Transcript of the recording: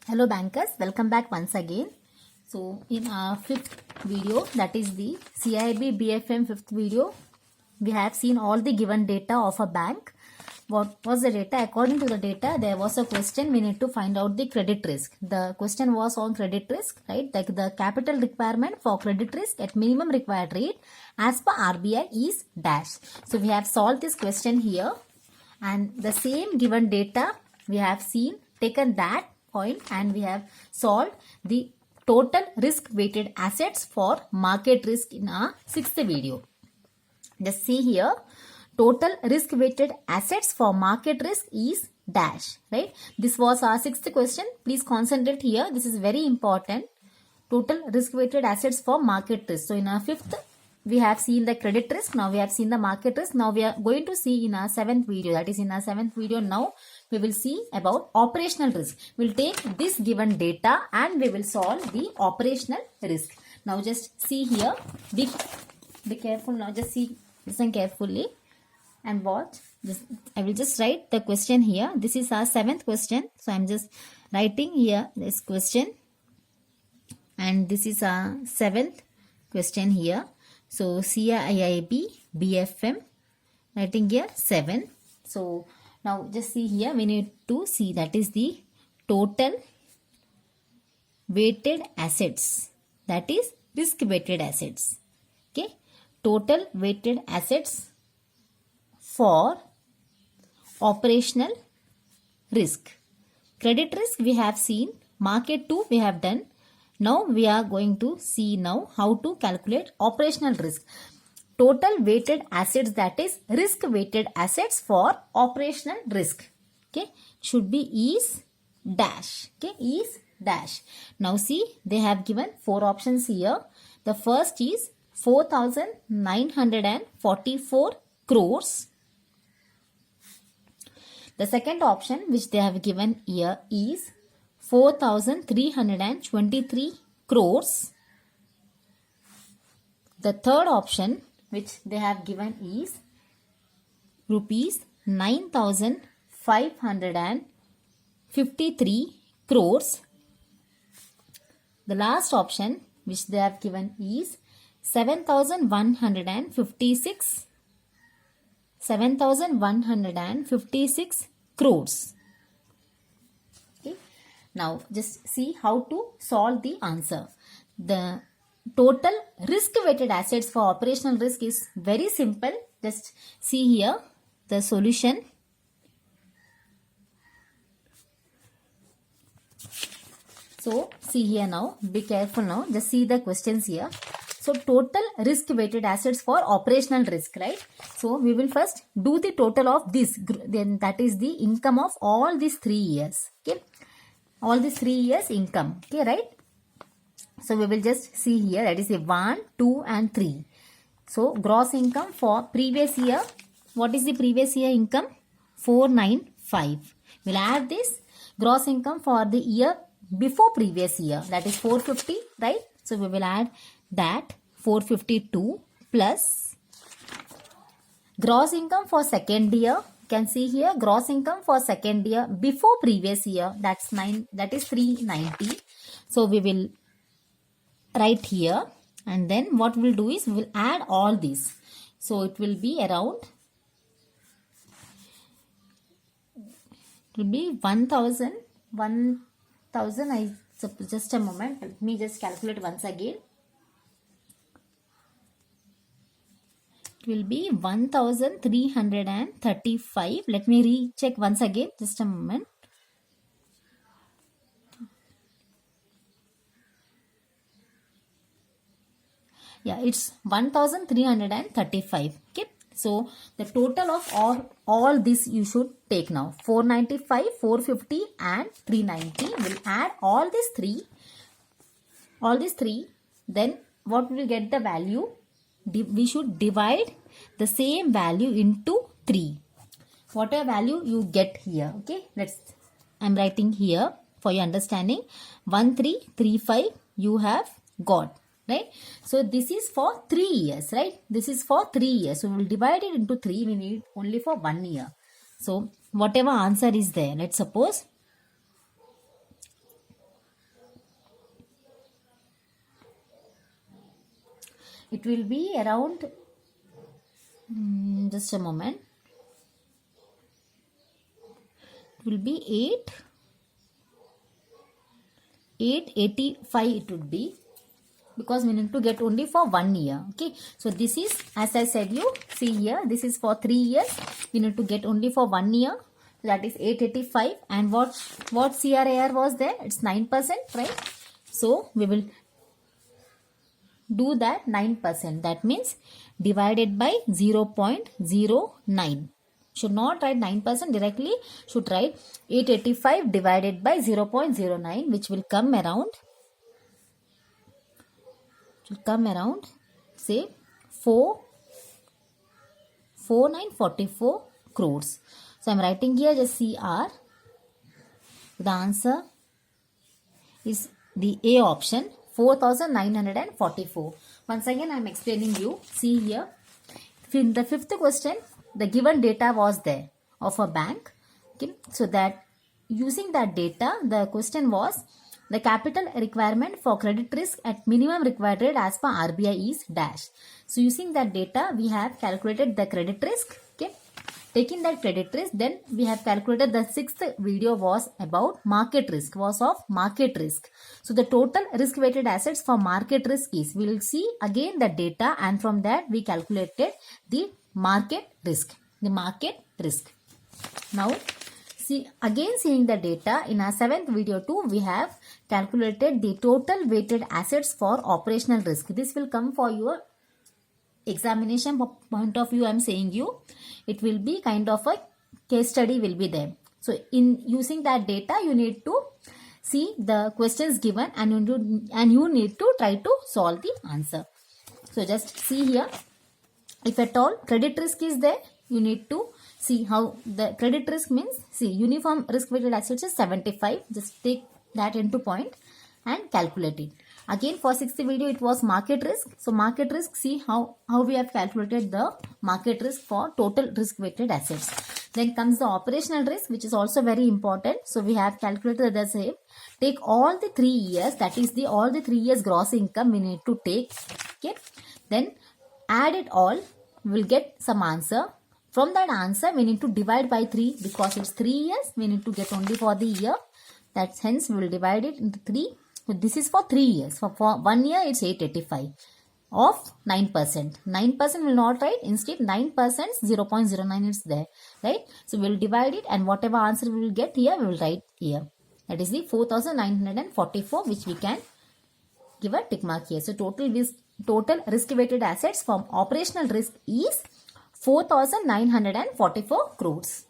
Hello bankers, welcome back once again. So in our fifth video, that is the CIB BFM fifth video, we have seen all the given data of a bank. What was the data? According to the data, there was a question, we need to find out the credit risk. The question was on credit risk, right? Like the capital requirement for credit risk at minimum required rate as per RBI is dash. So we have solved this question here, and the same given data we have seen, taken that point and we have solved the total risk weighted assets for market risk in our sixth video. Just see here, total risk weighted assets for market risk is dash, right? This was our sixth question. Please concentrate here. This is very important. Total risk weighted assets for market risk. So in our fifth, we have seen the credit risk. Now we have seen the market risk. Now we are going to see in our seventh video. That is in our seventh video. Now we will see about operational risk. We'll take this given data and we will solve the operational risk. Now just see here. Be careful now. Just see, listen carefully and watch. I will just write the question here. This is our seventh question. So I'm just writing here this question. And this is our seventh question here. So CIB BFM, writing here 7. So now just see here, we need to see that is the total weighted assets, that is risk weighted assets. Okay, total weighted assets for operational risk. Credit risk we have seen, market 2 we have done. Now we are going to see now how to calculate operational risk. Total weighted assets, that is risk weighted assets for operational risk. Okay, should be is dash. Okay, is dash. Now see, they have given 4 options here. The first is 4,944 crores. The second option which they have given here is 4,323 crores. The third option which they have given is rupees 9,553 crores. The last option which they have given is 7,156 crores. Now just see how to solve the answer. The total risk weighted assets for operational risk is very simple. Just see here the solution. So see here now, be careful now, just see the questions here. So total risk weighted assets for operational risk, right? So we will first do the total of this, then that is the income of all these 3 years. Okay, all these 3 years income. Okay, right? So we will just see here, that is a 1, 2 and 3. So gross income for previous year. What is the previous year income? 495. We'll add this gross income for the year before previous year, that is 450, right? So we will add that 452 plus gross income for second year. You can see here gross income for second year before previous year, that is 390. So we will write here, and then what we'll do is we will add all these. So it will be around, it will be 1000. Just a moment, let me just calculate once again. It will be 1335. Let me recheck once again, just a moment. Yeah, it's 1335. Okay, so the total of all this you should take now. 495, 450 and 390. We'll add all these three. Then what will get the value? We should divide the same value into 3. Whatever value you get here. Okay, I'm writing here for your understanding. 1335 you have got. Right? So this is for 3 years, right? This is for 3 years. So we will divide it into 3. We need only for 1 year. So whatever answer is there, let's suppose it will be around, just a moment, it will be 885 it would be, because we need to get only for 1 year. Okay, so this is, as I said you, see here, this is for 3 years, we need to get only for 1 year, that is 885. And what CRAR was there? It's 9%, right? So we will do that 9%, that means divided by 0.09. Should not write 9% directly, should write 885 divided by 0.09, which will come around, say 4944 crores. So I am writing here just CR. The answer is the A option, 4944. Once again I am explaining you. See here, in the fifth question, the given data was there of a bank. Okay, so that using that data, the question was, the capital requirement for credit risk at minimum required rate as per RBI is dash. So using that data, we have calculated the credit risk. Okay, taking that credit risk, then we have calculated the sixth video was about market risk, was of market risk. So the total risk weighted assets for market risk is, we will see again the data, and from that we calculated the market risk. Now see, again seeing the data in our seventh video too, we have calculated the total weighted assets for operational risk. This will come for your examination point of view. I am saying you, it will be kind of a case study will be there. So in using that data, you need to see the questions given, and you need to try to solve the answer. So just see here, if at all credit risk is there, you need to see how the credit risk means. See, uniform risk weighted assets is 75. Just take that into point and calculate it. Again for sixth video it was market risk. So market risk, see how we have calculated the market risk for total risk weighted assets. Then comes the operational risk, which is also very important. So we have calculated the same. Take all the 3 years, that is all the 3 years gross income we need to take. Okay, then add it all, we will get some answer. From that answer, we need to divide by 3, because it's 3 years, we need to get only for the year. That's hence we will divide it into 3. So this is for 3 years. For 1 year, it's 885 of 9%. 9% will not write. Instead, 9%, 0.09 is there, right? So we will divide it, and whatever answer we will get here, we will write here. That is the 4944, which we can give a tick mark here. So total risk weighted assets from operational risk is 4944 crores.